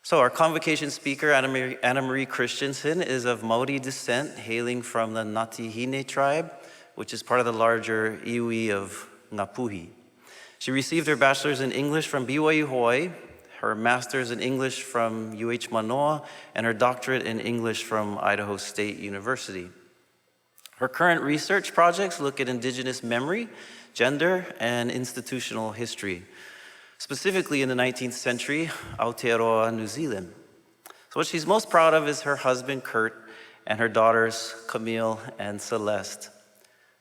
So our Convocation speaker, AnnaMarie Christiansen, is of Maori descent, hailing from the Ngāti tribe, which is part of the larger iwi of Ngapuhi. She received her bachelor's in English from BYU Hawaii, her master's in English from UH Manoa, and her doctorate in English from Idaho State University. Her current research projects look at Indigenous memory, gender, and institutional history, specifically in the 19th century, Aotearoa, New Zealand. So what she's most proud of is her husband, Kurt, and her daughters, Camille and Celeste.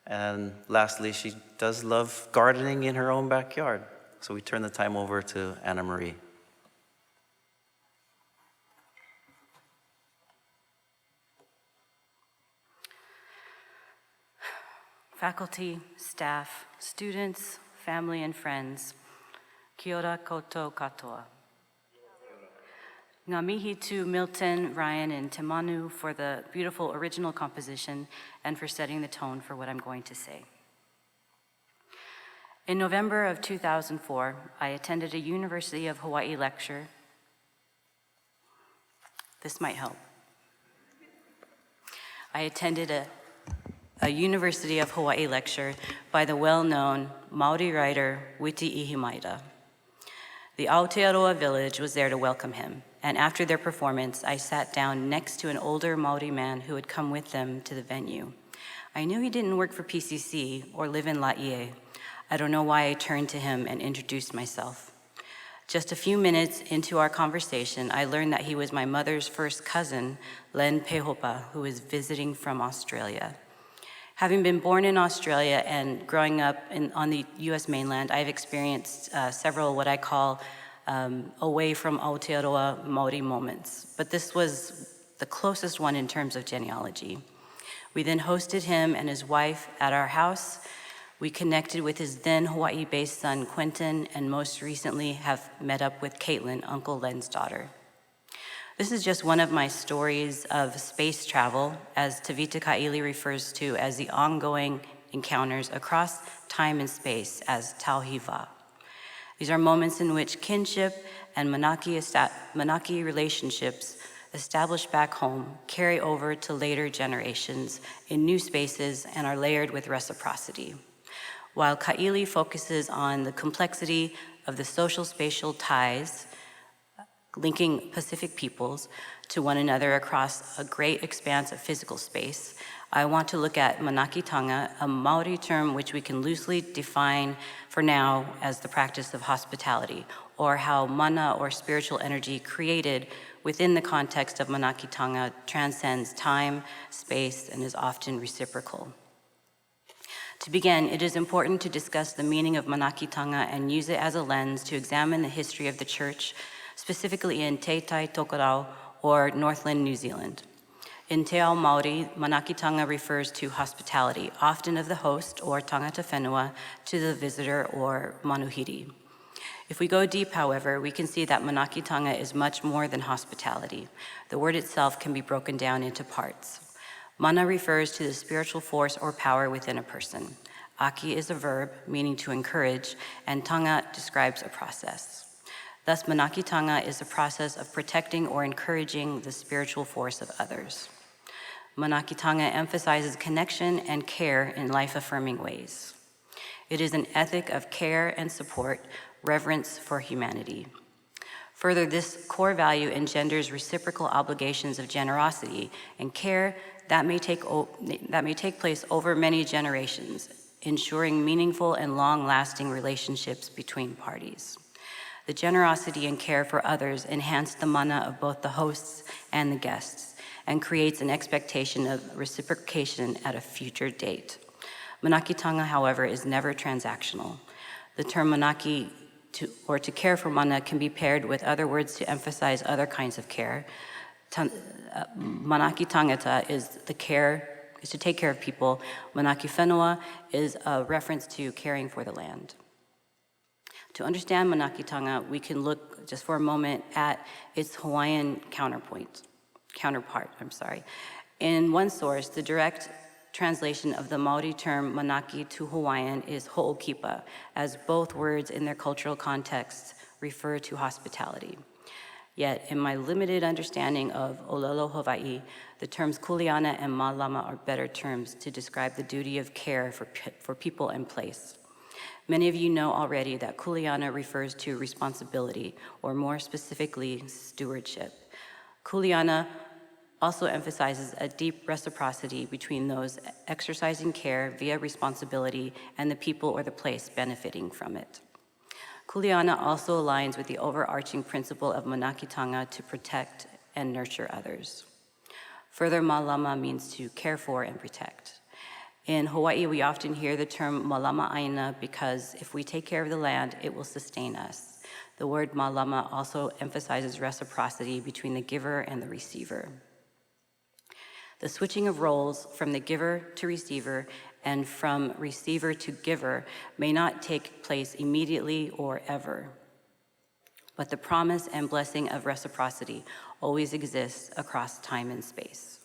And lastly, she does love gardening in her own backyard. So we turn the time over to AnnaMarie. Faculty, staff, students, family, and friends, kia ora koutou katoa. Ngā mihi to Milton, Ryan, and Temanu for the beautiful original composition and for setting the tone for what I'm going to say. In November of 2004, I attended a University of Hawaii lecture. This might help. I attended a University of Hawaii lecture by the well-known Maori writer Witi Ihimaera. The Aotearoa village was there to welcome him, and after their performance, I sat down next to an older Maori man who had come with them to the venue. I knew he didn't work for PCC or live in Laie. I don't know why I turned to him and introduced myself. Just a few minutes into our conversation, I learned that he was my mother's first cousin, Len Pehopa, who was visiting from Australia. Having been born in Australia and growing up on the US mainland, I've experienced several what I call away from Aotearoa Maori moments, but this was the closest one in terms of genealogy. We then hosted him and his wife at our house. We connected with his then Hawaii-based son, Quentin, and most recently have met up with Caitlin, Uncle Len's daughter. This is just one of my stories of space travel, as Tavita Ka'ili refers to as the ongoing encounters across time and space as tauhiva. These are moments in which kinship and Manaaki relationships established back home carry over to later generations in new spaces and are layered with reciprocity. While Ka'ili focuses on the complexity of the social spatial ties linking Pacific peoples to one another across a great expanse of physical space, I want to look at Manaakitanga, a Maori term which we can loosely define for now as the practice of hospitality, or how mana or spiritual energy created within the context of Manaakitanga transcends time, space, and is often reciprocal. To begin, it is important to discuss the meaning of Manaakitanga and use it as a lens to examine the history of the church, specifically in Te Tai Tokerau, or Northland, New Zealand. In Te Ao Māori, Manaakitanga refers to hospitality, often of the host or tangata whenua to the visitor or manuhiri. If we go deep, however, we can see that Manaakitanga is much more than hospitality. The word itself can be broken down into parts. Mana refers to the spiritual force or power within a person. Aki is a verb, meaning to encourage, and tanga describes a process. Thus, Manaakitanga is a process of protecting or encouraging the spiritual force of others. Manaakitanga emphasizes connection and care in life-affirming ways. It is an ethic of care and support, reverence for humanity. Further, this core value engenders reciprocal obligations of generosity and care that may take place over many generations, ensuring meaningful and long-lasting relationships between parties. The generosity and care for others enhance the mana of both the hosts and the guests and creates an expectation of reciprocation at a future date. Manaakitanga, however, is never transactional. The term manaaki, to care for mana, can be paired with other words to emphasize other kinds of care. Manaaki tangata is to take care of people. Manaaki whenua is a reference to caring for the land. To understand Manaakitanga, we can look just for a moment at its Hawaiian counterpart. In one source, the direct translation of the Maori term Manaaki to Hawaiian is ho'okipa, as both words in their cultural contexts refer to hospitality. Yet, in my limited understanding of Olelo Hawaii, the terms kuleana and malama are better terms to describe the duty of care for people and place. Many of you know already that kuleana refers to responsibility, or more specifically, stewardship. Kuleana also emphasizes a deep reciprocity between those exercising care via responsibility and the people or the place benefiting from it. Kuleana also aligns with the overarching principle of Manaakitanga to protect and nurture others. Further, malama means to care for and protect. In Hawaii, we often hear the term malama aina because if we take care of the land, it will sustain us. The word malama also emphasizes reciprocity between the giver and the receiver. The switching of roles from the giver to receiver and from receiver to giver may not take place immediately or ever, but the promise and blessing of reciprocity always exists across time and space.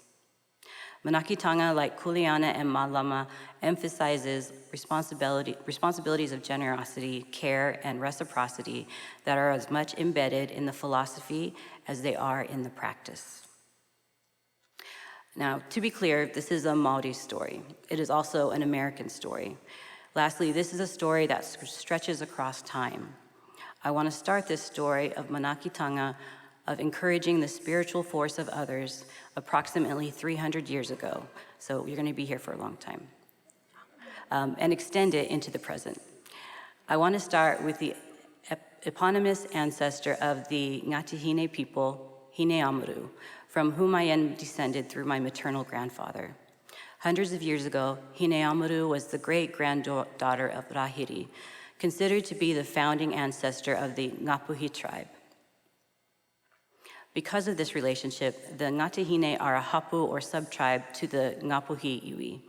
Manaakitanga, like kuleana and malama, emphasizes responsibilities of generosity, care, and reciprocity that are as much embedded in the philosophy as they are in the practice. Now, to be clear, this is a Maori story. It is also an American story. Lastly, this is a story that stretches across time. I want to start this story of Manaakitanga, of encouraging the spiritual force of others approximately 300 years ago. So you're going to be here for a long time. And extend it into the present. I want to start with the eponymous ancestor of the Ngāti people, Hine'āmuru, from whom I am descended through my maternal grandfather. Hundreds of years ago, Hine'āmuru was the great-granddaughter of Rahiri, considered to be the founding ancestor of the Ngapuhi tribe. Because of this relationship, the Ngāti are a hapu or sub-tribe to the Ngapuhi iwi.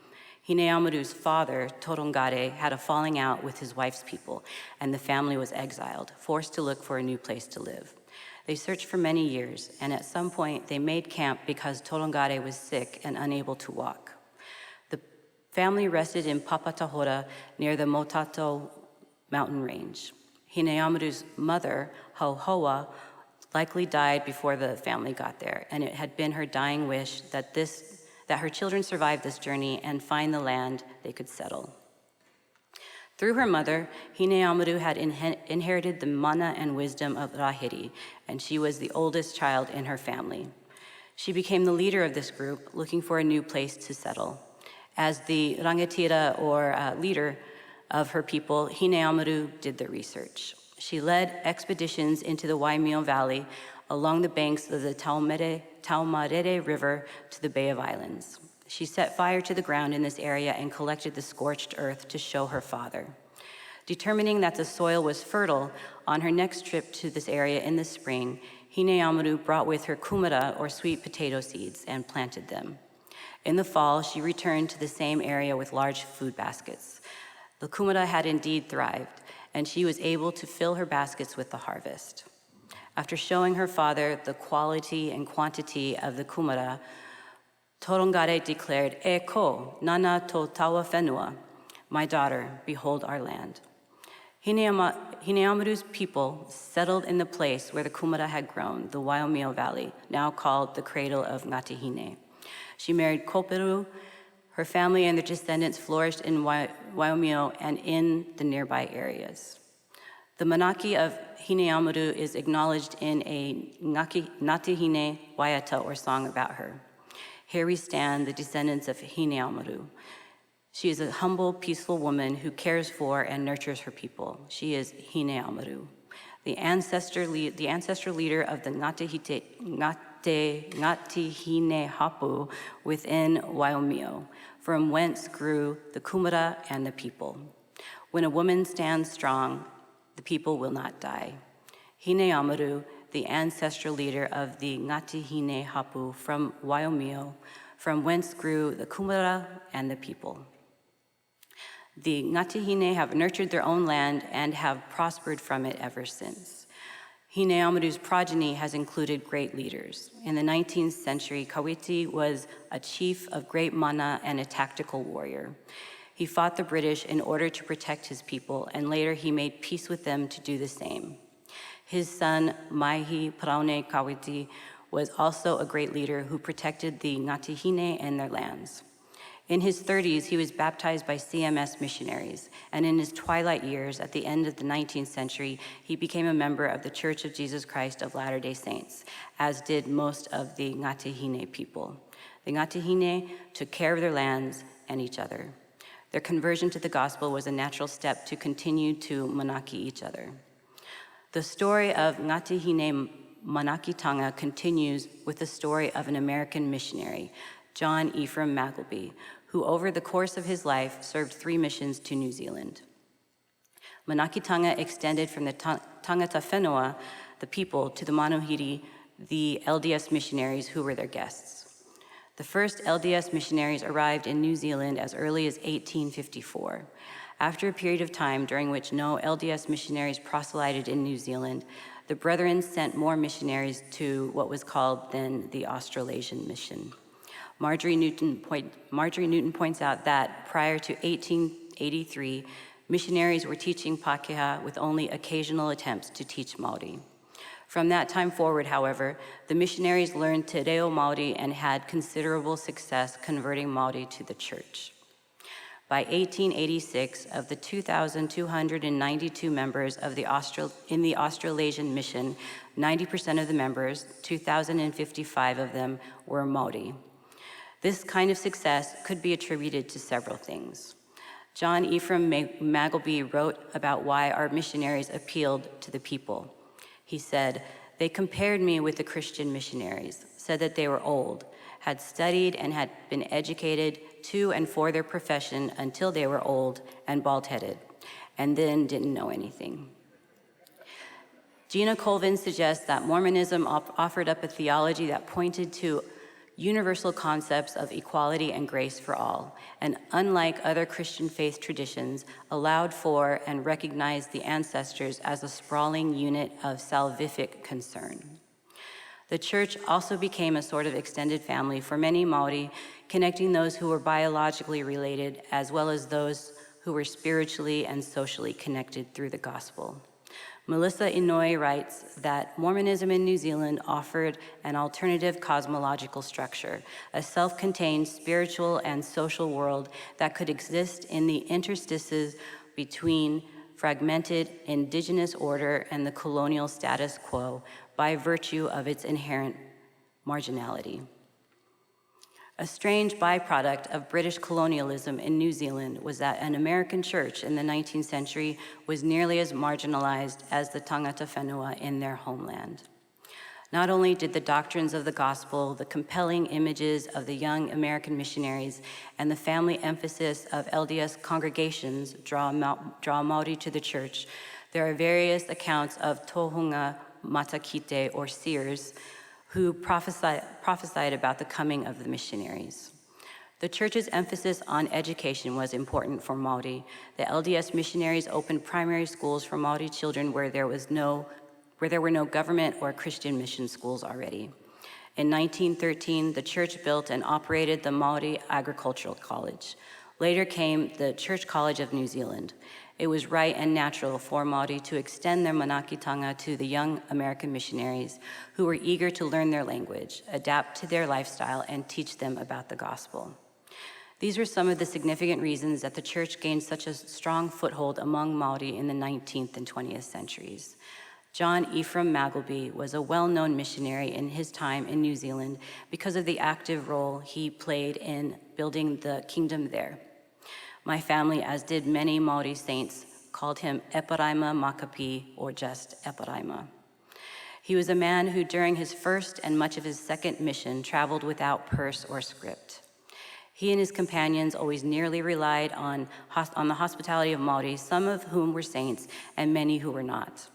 Hine'āmuru's father, Torongare, had a falling out with his wife's people, and the family was exiled, forced to look for a new place to live. They searched for many years, and at some point they made camp because Torongare was sick and unable to walk. The family rested in Papatahora near the Motato mountain range. Hine'āmuru's mother, Hauhoa, likely died before the family got there, and it had been her dying wish that her children survive this journey and find the land they could settle. Through her mother, Hine'āmuru had inherited the mana and wisdom of Rahiri, and she was the oldest child in her family. She became the leader of this group, looking for a new place to settle. As the rangatira, or leader of her people, Hine'āmuru did the research. She led expeditions into the Waimea Valley along the banks of the Taumarere River to the Bay of Islands. She set fire to the ground in this area and collected the scorched earth to show her father. Determining that the soil was fertile, on her next trip to this area in the spring, Hine'āmuru brought with her kumara, or sweet potato seeds, and planted them. In the fall, she returned to the same area with large food baskets. The kumara had indeed thrived, and she was able to fill her baskets with the harvest. After showing her father the quality and quantity of the kumara, Torongare declared, "E ko, nana to tawa whenua," my daughter, behold our land. Hine'āmuru's people settled in the place where the kumara had grown, the Waimea Valley, now called the cradle of Ngāti. She married Koperu. Her family and their descendants flourished in Waimea and in the nearby areas. The Manaki of Hine'āmuru is acknowledged in a Ngāti Waiata, or song about her. Here we stand, the descendants of Hine'āmuru. She is a humble, peaceful woman who cares for and nurtures her people. She is Hine'āmuru, the ancestral leader of the Ngāti hapu within Waimea, from whence grew the kumara and the people. When a woman stands strong, the people will not die. Hine'āmuru, the ancestral leader of the Ngāti hapu from Waimea, from whence grew the kumara and the people. The Ngāti have nurtured their own land and have prospered from it ever since. Hine'āmuru's progeny has included great leaders. In the 19th century, Kawiti was a chief of great mana and a tactical warrior. He fought the British in order to protect his people, and later he made peace with them to do the same. His son, Maihi Praone Kawiti, was also a great leader who protected the Ngāti and their lands. In his 30s, he was baptized by CMS missionaries, and in his twilight years, at the end of the 19th century, he became a member of the Church of Jesus Christ of Latter-day Saints, as did most of the Ngāti people. The Ngāti took care of their lands and each other. Their conversion to the gospel was a natural step to continue to manaki each other. The story of Ngāti Manaakitanga continues with the story of an American missionary, John Ephraim Magleby, who over the course of his life served 3 missions to New Zealand. Manaakitanga extended from the Tangata Whenua, the people, to the Manohiri, the LDS missionaries who were their guests. The first LDS missionaries arrived in New Zealand as early as 1854. After a period of time during which no LDS missionaries proselyted in New Zealand, the Brethren sent more missionaries to what was called then the Australasian Mission. Marjorie Newton points out that prior to 1883, missionaries were teaching Pākehā with only occasional attempts to teach Māori. From that time forward, however, the missionaries learned Te Reo Māori and had considerable success converting Māori to the church. By 1886, of the 2,292 members in the Australasian Mission, 90% of the members, 2,055 of them, were Māori. This kind of success could be attributed to several things. John Ephraim Magleby wrote about why our missionaries appealed to the people. He said, "They compared me with the Christian missionaries, said that they were old, had studied and had been educated to and for their profession until they were old and bald-headed, and then didn't know anything." Gina Colvin suggests that Mormonism offered up a theology that pointed to universal concepts of equality and grace for all, and unlike other Christian faith traditions, allowed for and recognized the ancestors as a sprawling unit of salvific concern. The church also became a sort of extended family for many Māori, connecting those who were biologically related as well as those who were spiritually and socially connected through the gospel. Melissa Inouye writes that Mormonism in New Zealand offered an alternative cosmological structure, a self-contained spiritual and social world that could exist in the interstices between fragmented indigenous order and the colonial status quo by virtue of its inherent marginality. A strange byproduct of British colonialism in New Zealand was that an American church in the 19th century was nearly as marginalized as the Tangata Whenua in their homeland. Not only did the doctrines of the gospel, the compelling images of the young American missionaries, and the family emphasis of LDS congregations draw Māori to the church, there are various accounts of tohunga matakite, or seers, who prophesied about the coming of the missionaries. The church's emphasis on education was important for Māori. The LDS missionaries opened primary schools for Māori children where there were no government or Christian mission schools already. In 1913, the church built and operated the Māori Agricultural College. Later came the Church College of New Zealand. It was right and natural for Māori to extend their Manaakitanga to the young American missionaries who were eager to learn their language, adapt to their lifestyle, and teach them about the gospel. These were some of the significant reasons that the church gained such a strong foothold among Māori in the 19th and 20th centuries. John Ephraim Magleby was a well-known missionary in his time in New Zealand because of the active role he played in building the kingdom there. My family, as did many Māori saints, called him Eparaima Makapi, or just Eparaima. He was a man who, during his first and much of his second mission, traveled without purse or script. He and his companions always nearly relied on the hospitality of Māori, some of whom were saints and many who were not.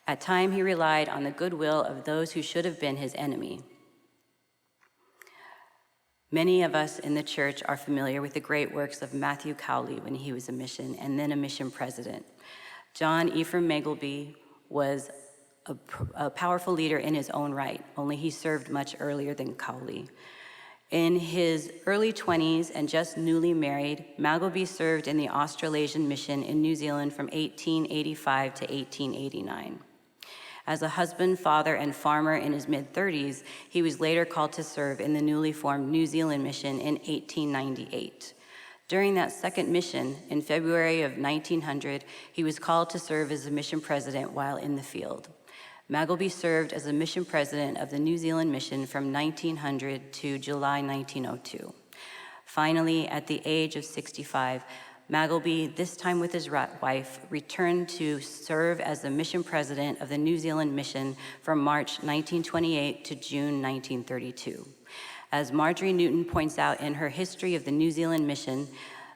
At times, he relied on the goodwill of those who should have been his enemy. Many of us in the church are familiar with the great works of Matthew Cowley when he was a mission and then a mission president. John Ephraim Magleby was a powerful leader in his own right, only he served much earlier than Cowley. In his early 20s and just newly married, Magleby served in the Australasian Mission in New Zealand from 1885 to 1889. As a husband, father, and farmer in his mid-30s, he was later called to serve in the newly formed New Zealand mission in 1898. During that second mission, in February of 1900, he was called to serve as a mission president while in the field. Makapi served as a mission president of the New Zealand mission from 1900 to July 1902. Finally, at the age of 65, Makapi, this time with his wife, returned to serve as the mission president of the New Zealand mission from March 1928 to June 1932. As Marjorie Newton points out in her History of the New Zealand Mission,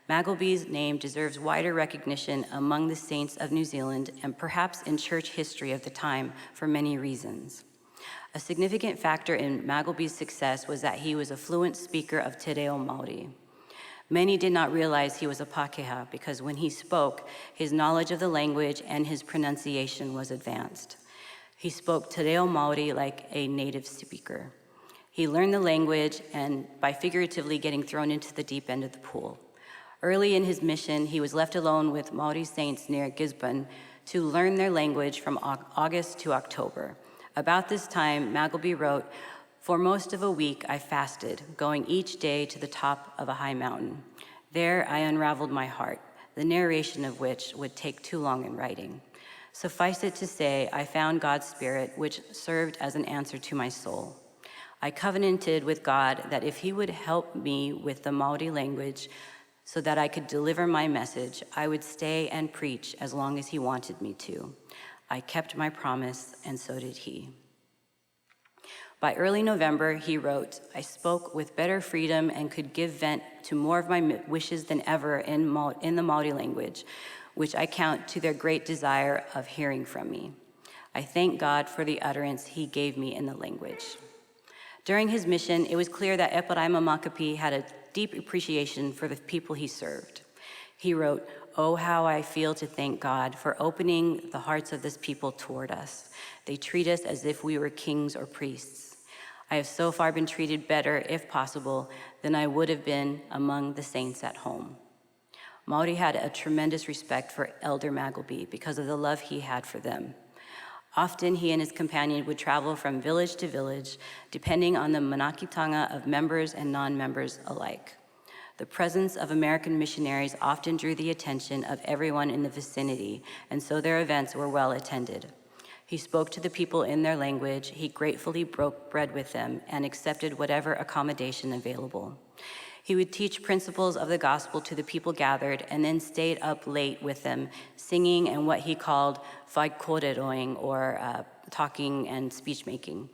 Makapi's name deserves wider recognition among the saints of New Zealand and perhaps in church history of the time for many reasons. A significant factor in Makapi's success was that he was a fluent speaker of Te Reo Māori. Many did not realize he was a Pākehā because when he spoke, his knowledge of the language and his pronunciation was advanced. He spoke Te Reo Māori like a native speaker. He learned the language and by figuratively getting thrown into the deep end of the pool. Early in his mission, he was left alone with Māori saints near Gisborne to learn their language from August to October. About this time, Makapi wrote, "For most of a week I fasted, going each day to the top of a high mountain. There I unraveled my heart, the narration of which would take too long in writing. Suffice it to say, I found God's Spirit, which served as an answer to my soul. I covenanted with God that if he would help me with the Māori language so that I could deliver my message, I would stay and preach as long as he wanted me to. I kept my promise, and so did he." By early November, he wrote, "I spoke with better freedom and could give vent to more of my wishes than ever in the Māori language, which I count to their great desire of hearing from me. I thank God for the utterance he gave me in the language." During his mission, it was clear that Eparaima Makapi had a deep appreciation for the people he served. He wrote, "Oh, how I feel to thank God for opening the hearts of this people toward us. They treat us as if we were kings or priests. I have so far been treated better, if possible, than I would have been among the saints at home." Māori had a tremendous respect for Elder Makapi because of the love he had for them. Often he and his companion would travel from village to village, depending on the Manaakitanga of members and non-members alike. The presence of American missionaries often drew the attention of everyone in the vicinity, and so their events were well attended. He spoke to the people in their language, he gratefully broke bread with them, and accepted whatever accommodation available. He would teach principles of the gospel to the people gathered and then stayed up late with them, singing and what he called whaikoreroing, or talking and speech-making.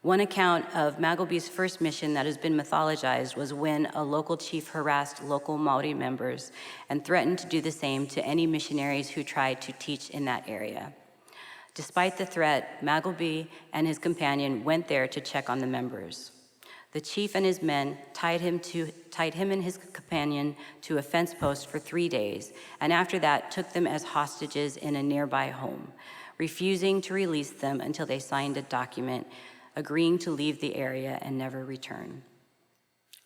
One account of Makapi's first mission that has been mythologized was when a local chief harassed local Māori members and threatened to do the same to any missionaries who tried to teach in that area. Despite the threat, Makapi and his companion went there to check on the members. The chief and his men tied him and his companion to a fence post for 3 days, and after that took them as hostages in a nearby home, refusing to release them until they signed a document agreeing to leave the area and never return.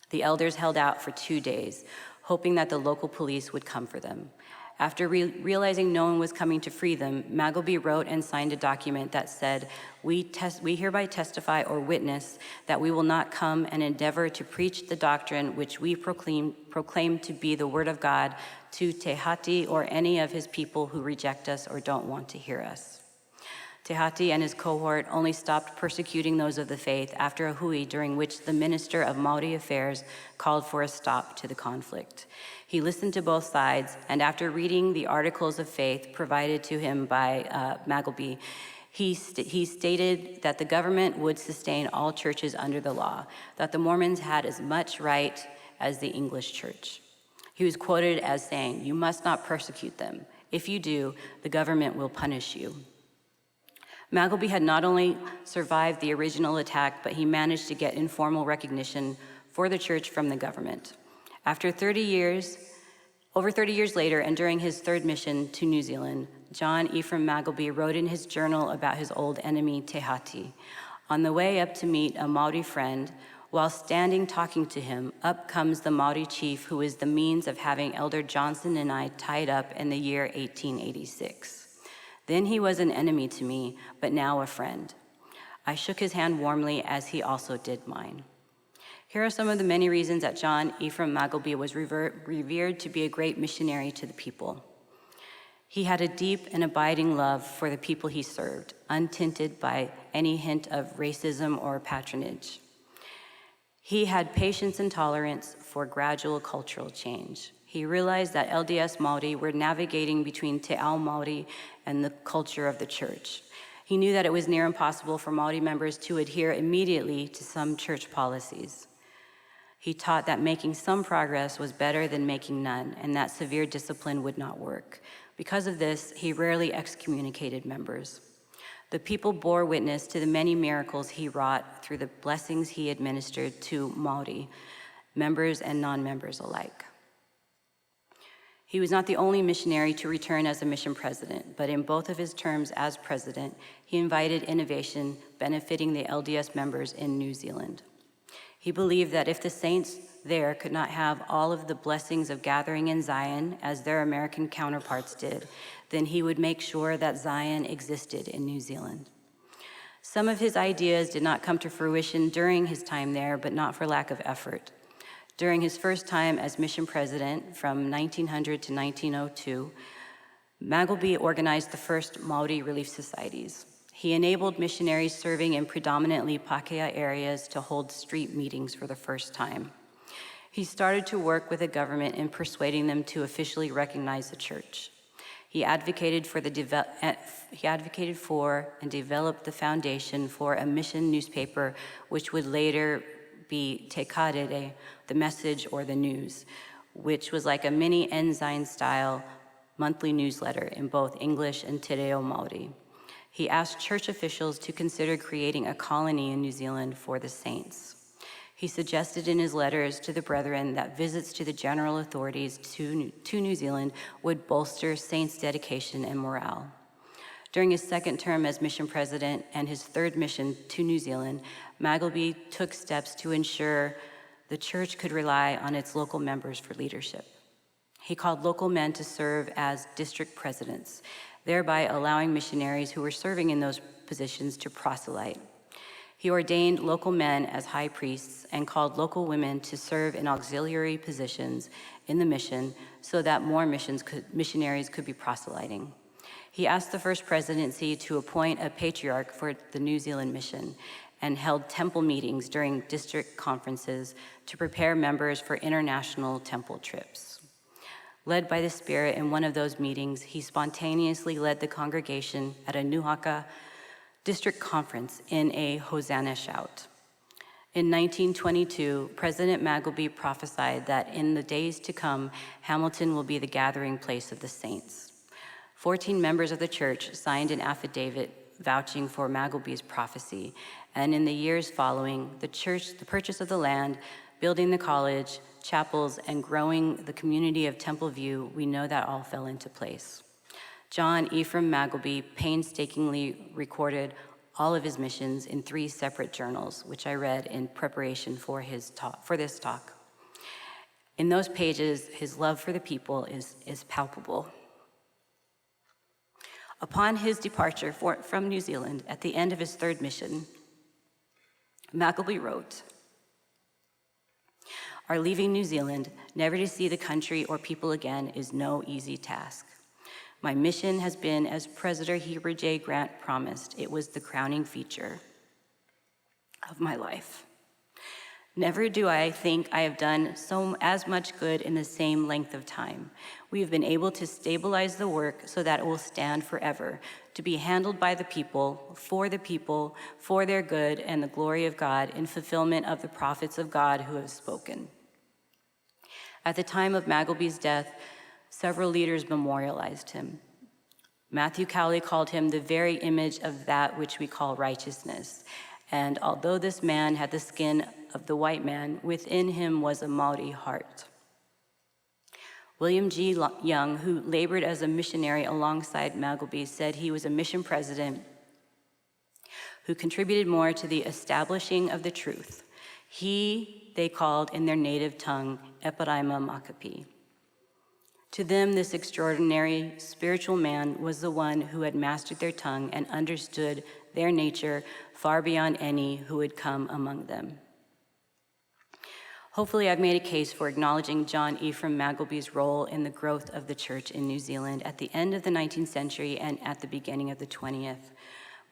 The elders held out for 2 days, hoping that the local police would come for them. After realizing no one was coming to free them, Makapi wrote and signed a document that said, we hereby testify or witness that we will not come and endeavor to preach the doctrine which we proclaim to be the word of God to Te Hati or any of his people who reject us or don't want to hear us." Te Hati and his cohort only stopped persecuting those of the faith after a hui during which the Minister of Māori Affairs called for a stop to the conflict. He listened to both sides, and after reading the articles of faith provided to him by Makapi, he stated that the government would sustain all churches under the law, that the Mormons had as much right as the English church. He was quoted as saying, "You must not persecute them. If you do, the government will punish you." Makapi had not only survived the original attack, but he managed to get informal recognition for the church from the government. Over 30 years later, and during his third mission to New Zealand, John Ephraim Makapi wrote in his journal about his old enemy, Te Hati. On the way up to meet a Māori friend, while standing talking to him, up comes the Māori chief who is the means of having Elder Johnson and I tied up in the year 1886. Then he was an enemy to me, but now a friend. I shook his hand warmly as he also did mine. Here are some of the many reasons that John Ephraim Magleby was revered to be a great missionary to the people. He had a deep and abiding love for the people he served, untinted by any hint of racism or patronage. He had patience and tolerance for gradual cultural change. He realized that LDS Māori were navigating between Te Ao Māori and the culture of the church. He knew that it was near impossible for Māori members to adhere immediately to some church policies. He taught that making some progress was better than making none, and that severe discipline would not work. Because of this, he rarely excommunicated members. The people bore witness to the many miracles he wrought through the blessings he administered to Māori, members and non-members alike. He was not the only missionary to return as a mission president, but in both of his terms as president, he invited innovation benefiting the LDS members in New Zealand. He believed that if the saints there could not have all of the blessings of gathering in Zion as their American counterparts did, then he would make sure that Zion existed in New Zealand. Some of his ideas did not come to fruition during his time there, but not for lack of effort. During his first time as mission president from 1900 to 1902, Magleby organized the first Māori relief societies. He enabled missionaries serving in predominantly Pākehā areas to hold street meetings for the first time. He started to work with the government in persuading them to officially recognize the church. He advocated for and developed the foundation for a mission newspaper, which would later be Te Karere, the message or the news, which was like a mini Ensign-style monthly newsletter in both English and Te Reo Māori. He asked church officials to consider creating a colony in New Zealand for the saints. He suggested in his letters to the brethren that visits to the general authorities to New Zealand would bolster saints' dedication and morale. During his second term as mission president and his third mission to New Zealand, Magleby took steps to ensure the church could rely on its local members for leadership. He called local men to serve as district presidents, thereby allowing missionaries who were serving in those positions to proselyte. He ordained local men as high priests and called local women to serve in auxiliary positions in the mission so that more missionaries could be proselyting. He asked the first presidency to appoint a patriarch for the New Zealand mission and held temple meetings during district conferences to prepare members for international temple trips. Led by the Spirit in one of those meetings, he spontaneously led the congregation at a Nuhaka district conference in a Hosanna shout. In 1922, President Magleby prophesied that in the days to come, Hamilton will be the gathering place of the saints. 14 members of the church signed an affidavit vouching for Magleby's prophecy, and in the years following, the purchase of the land, building the college, chapels, and growing the community of Temple View, we know that all fell into place. John Ephraim Magleby painstakingly recorded all of his missions in 3 separate journals, which I read in preparation for this talk. In those pages, his love for the people is palpable. Upon his departure from New Zealand at the end of his 3rd mission, Magleby wrote, "Our leaving New Zealand, never to see the country or people again, is no easy task. My mission has been, as President Heber J. Grant promised, it was the crowning feature of my life. Never do I think I have done as much good in the same length of time. We have been able to stabilize the work so that it will stand forever, to be handled by the people, for their good and the glory of God, in fulfillment of the prophets of God who have spoken." At the time of Magleby's death, several leaders memorialized him. Matthew Cowley called him the very image of that which we call righteousness. And although this man had the skin of the white man, within him was a Māori heart. William G. Young, who labored as a missionary alongside Magleby, said he was a mission president who contributed more to the establishing of the truth. They called in their native tongue, Eparaima Makapi. To them, this extraordinary spiritual man was the one who had mastered their tongue and understood their nature far beyond any who had come among them. Hopefully, I've made a case for acknowledging John Ephraim Maggleby's role in the growth of the church in New Zealand at the end of the 19th century and at the beginning of the 20th.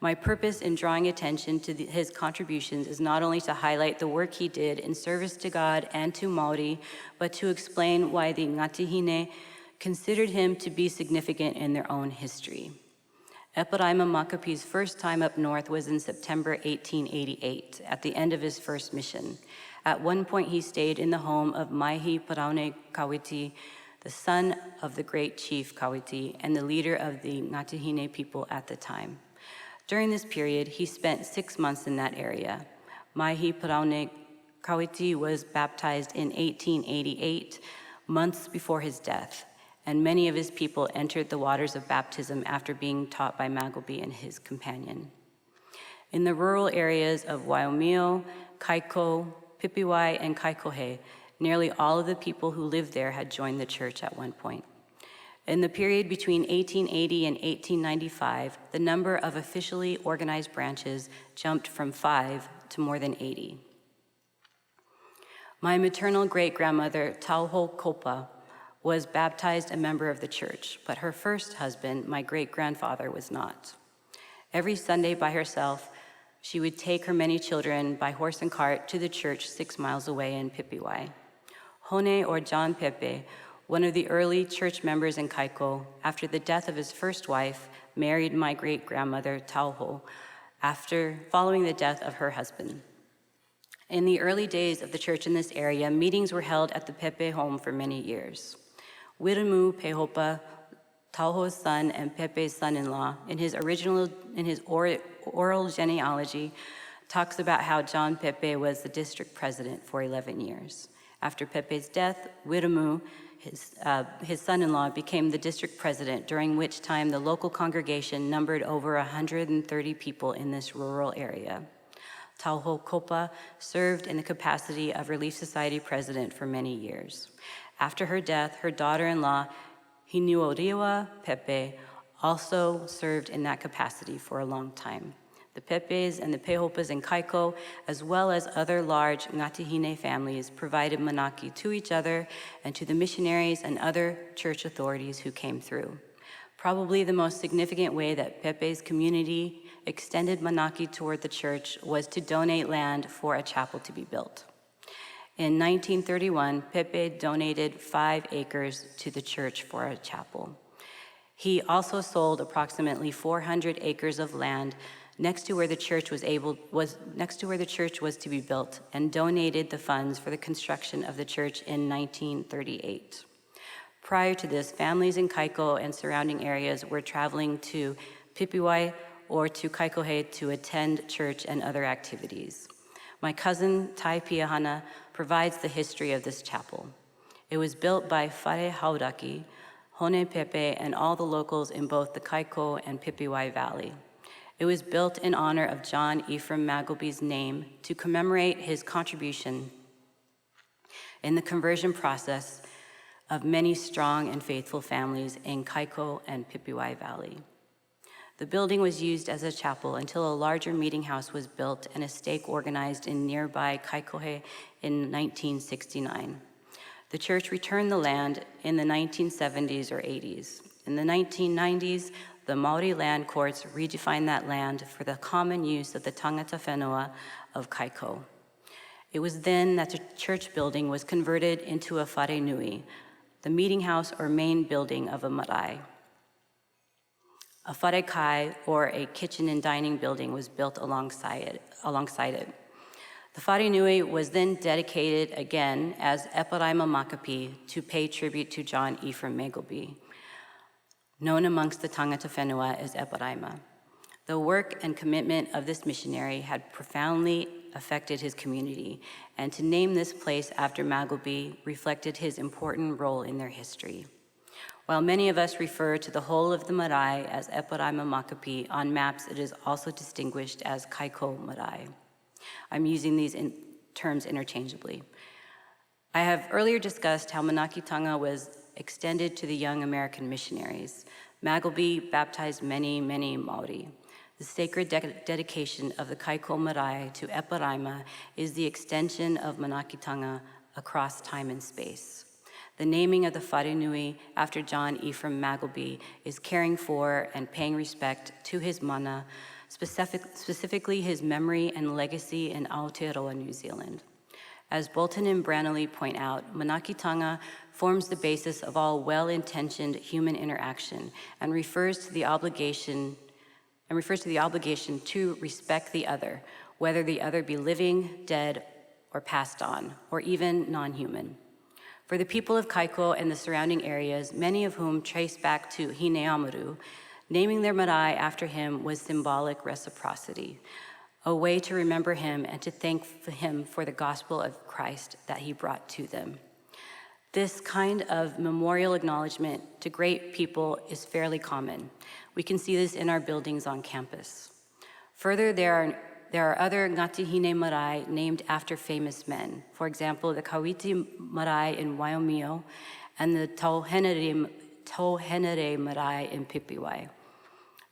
My purpose in drawing attention to his contributions is not only to highlight the work he did in service to God and to Māori, but to explain why the Ngāti Hine considered him to be significant in their own history. Eparaima Makapi's first time up north was in September 1888, at the end of his first mission. At one point, he stayed in the home of Maihi Paraone Kawiti, the son of the great chief Kawiti and the leader of the Ngāti Hine people at the time. During this period, he spent 6 months in that area. Maihi Paraone Kawiti was baptized in 1888, months before his death, and many of his people entered the waters of baptism after being taught by Magleby and his companion. In the rural areas of Waimeo, Kaiko, Pipiwai, and Kaikohe, nearly all of the people who lived there had joined the church at one point. In the period between 1880 and 1895, the number of officially organized branches jumped from 5 to more than 80. My maternal great-grandmother, Tauho Kopa, was baptized a member of the church, but her first husband, my great-grandfather, was not. Every Sunday by herself, she would take her many children by horse and cart to the church 6 miles away in Pipiwai. Hone, or John Pepe, one of the early church members in Kaiko, after the death of his first wife, married my great-grandmother, Tauho, following the death of her husband. In the early days of the church in this area, meetings were held at the Pepe home for many years. Wiramu Pehopa, Tauho's son and Pepe's son-in-law, in his oral genealogy, talks about how John Pepe was the district president for 11 years. After Pepe's death, Wiramu, his son-in-law, became the district president, during which time the local congregation numbered over 130 people in this rural area. Tauho Kopa served in the capacity of Relief Society president for many years. After her death, her daughter-in-law, Hinuoriwa Pepe, also served in that capacity for a long time. The Pepes and the Pehopas in Kaiko, as well as other large Ngāti Hine families, provided manaki to each other and to the missionaries and other church authorities who came through. Probably the most significant way that Pepe's community extended manaki toward the church was to donate land for a chapel to be built. In 1931, Pepe donated 5 acres to the church for a chapel. He also sold approximately 400 acres of land next to where the church was to be built, and donated the funds for the construction of the church in 1938. Prior to this, families in Kaiko and surrounding areas were traveling to Pipiwai or to Kaikohe to attend church and other activities. My cousin, Tai Piahana, provides the history of this chapel. It was built by Whare Hauraki, Hone Pepe, and all the locals in both the Kaiko and Pipiwai Valley. It was built in honor of John Ephraim Maggleby's name to commemorate his contribution in the conversion process of many strong and faithful families in Kaiko and Pipiwai Valley. The building was used as a chapel until a larger meeting house was built and a stake organized in nearby Kaikohe in 1969. The church returned the land in the 1970s or 80s. In the 1990s, the Māori land courts redefined that land for the common use of the tangata whenua of Kaiko. It was then that the church building was converted into a whare nui, the meeting house or main building of a marae. A whare kai, or a kitchen and dining building, was built alongside it. The whare nui was then dedicated again as Eparaima Makapi to pay tribute to John Ephraim Magleby, known amongst the tangata whenua as Eparaima. The work and commitment of this missionary had profoundly affected his community, and to name this place after Magleby reflected his important role in their history. While many of us refer to the whole of the marae as Eparaima Makapi, on maps it is also distinguished as Kaiko Marae. I'm using these terms interchangeably. I have earlier discussed how Manaakitanga was extended to the young American missionaries. Magleby baptized many, many Maori. The sacred dedication of the Kaiko Marae to Eparaima is the extension of Manaakitanga across time and space. The naming of the Wharenui after John Ephraim Magleby is caring for and paying respect to his mana, specifically his memory and legacy in Aotearoa, New Zealand. As Bolton and Branley point out, Manaakitanga forms the basis of all well-intentioned human interaction and refers to the obligation to respect the other, whether the other be living, dead, or passed on, or even non-human. For the people of Kaiko and the surrounding areas, many of whom trace back to Hineamaru, naming their marae after him was symbolic reciprocity, a way to remember him and to thank him for the gospel of Christ that he brought to them. This kind of memorial acknowledgement to great people is fairly common. We can see this in our buildings on campus. Further, there are other Ngati Hine marae named after famous men. For example, the Kawiti marae in Waimio and the Tauhenere marae in Pipiwai.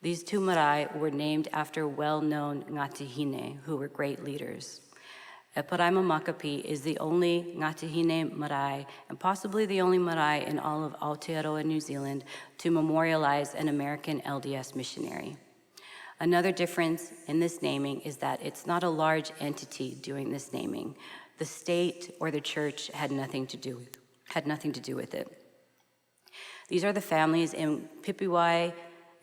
These two marae were named after well-known Ngati Hine who were great leaders. Eparaima Makapi is the only Ngati Hine marae and possibly the only marae in all of Aotearoa, New Zealand to memorialize an American LDS missionary. Another difference in this naming is that it's not a large entity doing this naming. The state or the church had nothing to do with it. These are the families in the Pipiwai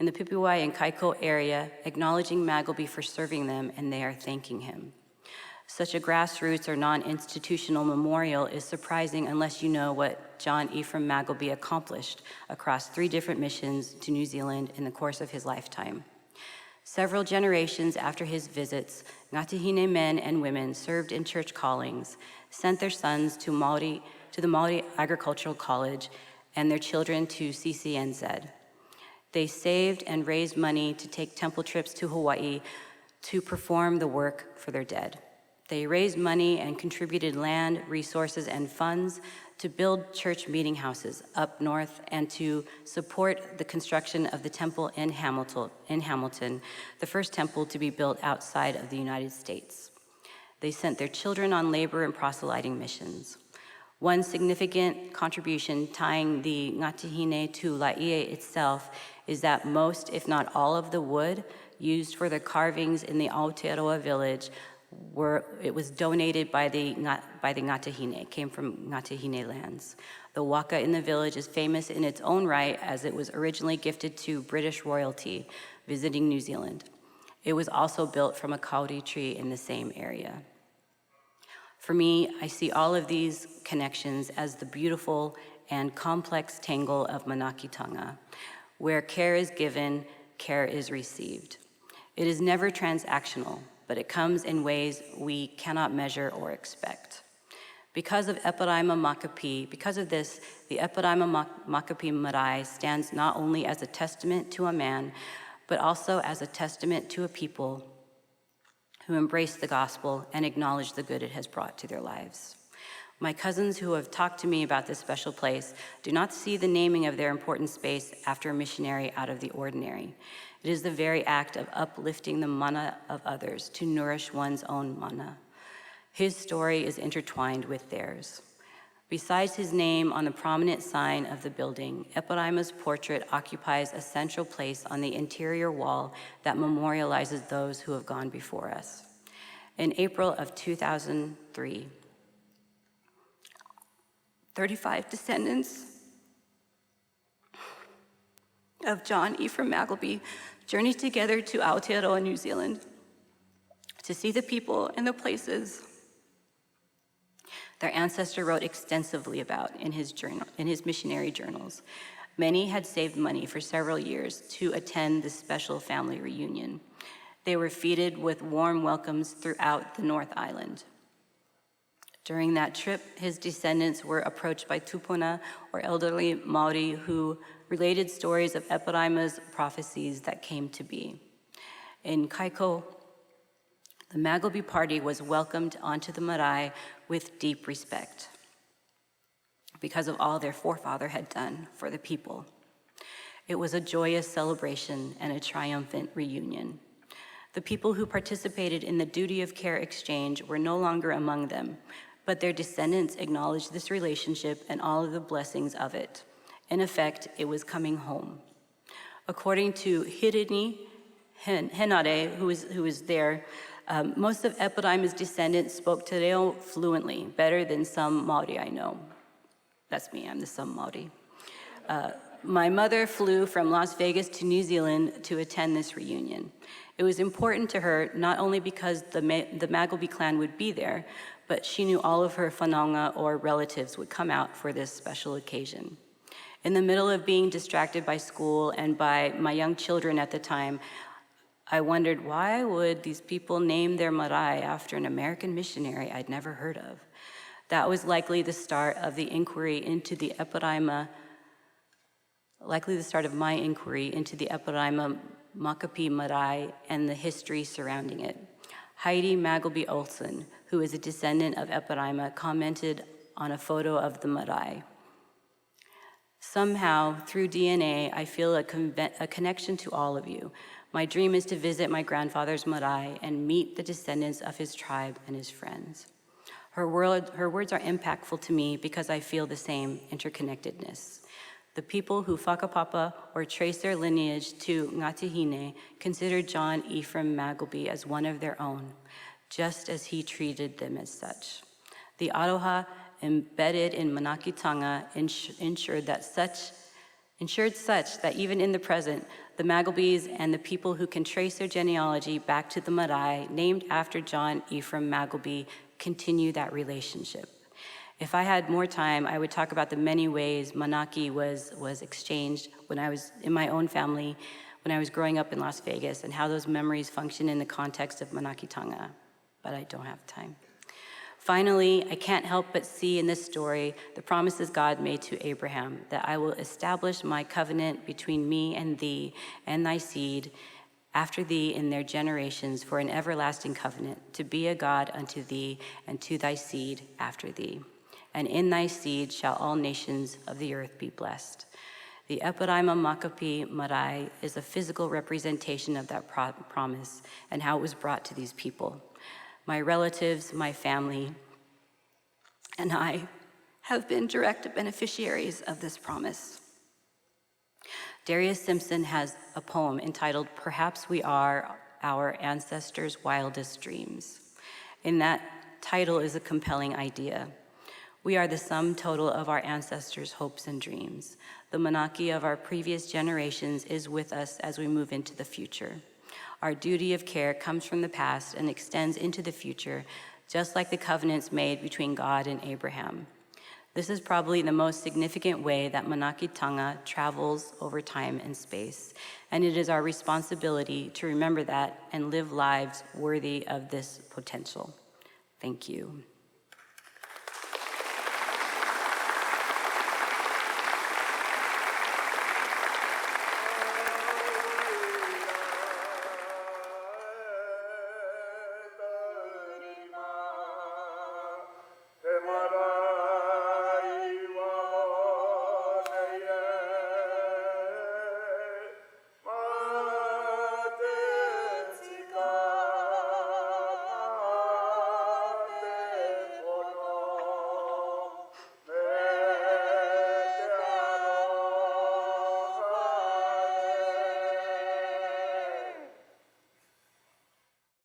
and Kaiko area acknowledging Magleby for serving them, and they are thanking him. Such a grassroots or non-institutional memorial is surprising unless you know what John Ephraim Magleby accomplished across 3 different missions to New Zealand in the course of his lifetime. Several generations after his visits, Ngati Hine men and women served in church callings, sent their sons to the Maori Agricultural College, and their children to CCNZ. They saved and raised money to take temple trips to Hawaii to perform the work for their dead. They raised money and contributed land, resources, and funds to build church meeting houses up north and to support the construction of the temple in Hamilton, the first temple to be built outside of the United States. They sent their children on labor and proselyting missions. One significant contribution tying the Ngati Hine to Laie itself is that most, if not all, of the wood used for the carvings in the Aotearoa village was donated by the Ngati Hine, came from Ngati Hine lands. The waka in the village is famous in its own right as it was originally gifted to British royalty visiting New Zealand. It was also built from a kauri tree in the same area. For me, I see all of these connections as the beautiful and complex tangle of Manaakitanga, where care is given, care is received. It is never transactional, but it comes in ways we cannot measure or expect. Because of Eparaima Makapi, because of this, the Eparaima Makapi marae stands not only as a testament to a man, but also as a testament to a people who embrace the gospel and acknowledge the good it has brought to their lives. My cousins who have talked to me about this special place do not see the naming of their important space after a missionary out of the ordinary. It is the very act of uplifting the mana of others to nourish one's own mana. His story is intertwined with theirs. Besides his name on the prominent sign of the building, Eparaima's portrait occupies a central place on the interior wall that memorializes those who have gone before us. In April of 2003, 35 descendants of John Ephraim Magleby journeyed together to Aotearoa, New Zealand, to see the people and the places their ancestor wrote extensively about in his missionary journals. Many had saved money for several years to attend this special family reunion. They were feted with warm welcomes throughout the North Island. During that trip, his descendants were approached by tupuna, or elderly Maori, who related stories of Eparaima's prophecies that came to be. In Kaiko, the Magleby party was welcomed onto the marae with deep respect. because of all their forefather had done for the people. It was a joyous celebration and a triumphant reunion. The people who participated in the duty of care exchange were no longer among them, but their descendants acknowledged this relationship and all of the blessings of it. In effect, it was coming home. According to Hirini Henare, who was there, most of Eparaima's descendants spoke Te Reo fluently, better than some Maori I know. That's me, I'm the some Maori. My mother flew from Las Vegas to New Zealand to attend this reunion. It was important to her not only because the Makapi clan would be there, but she knew all of her whanaunga or relatives would come out for this special occasion. In the middle of being distracted by school and by my young children at the time, I wondered, why would these people name their marae after an American missionary I'd never heard of? That was likely the start of the inquiry into the Eparaima, likely the start of my inquiry into the Eparaima Makapi marae and the history surrounding it. Heidi Magleby Olsen, who is a descendant of Eparaima, commented on a photo of the marae. Somehow, through DNA, I feel a connection to all of you. My dream is to visit my grandfather's marae and meet the descendants of his tribe and his friends. Her words are impactful to me because I feel the same interconnectedness. The people who whakapapa or trace their lineage to Ngāti Hine consider John Ephraim Magleby as one of their own, just as he treated them as such. The aroha embedded in Manaakitanga ensured such that even in the present, the Maglebys and the people who can trace their genealogy back to the marae named after John Ephraim Magleby continue that relationship. If I had more time, I would talk about the many ways Manaki was exchanged when I was in my own family, when I was growing up in Las Vegas, and how those memories function in the context of Manaakitanga, but I don't have time. Finally, I can't help but see in this story the promises God made to Abraham, that I will establish my covenant between me and thee and thy seed after thee in their generations for an everlasting covenant, to be a God unto thee and to thy seed after thee. And in thy seed shall all nations of the earth be blessed. The Eparaima Makapi marae is a physical representation of that promise and how it was brought to these people. My relatives, my family, and I have been direct beneficiaries of this promise. Darius Simpson has a poem entitled, "Perhaps We Are Our Ancestors' Wildest Dreams." In that title is a compelling idea. We are the sum total of our ancestors' hopes and dreams. The Manaki of our previous generations is with us as we move into the future. Our duty of care comes from the past and extends into the future, just like the covenants made between God and Abraham. This is probably the most significant way that Manaakitanga travels over time and space, and it is our responsibility to remember that and live lives worthy of this potential. Thank you.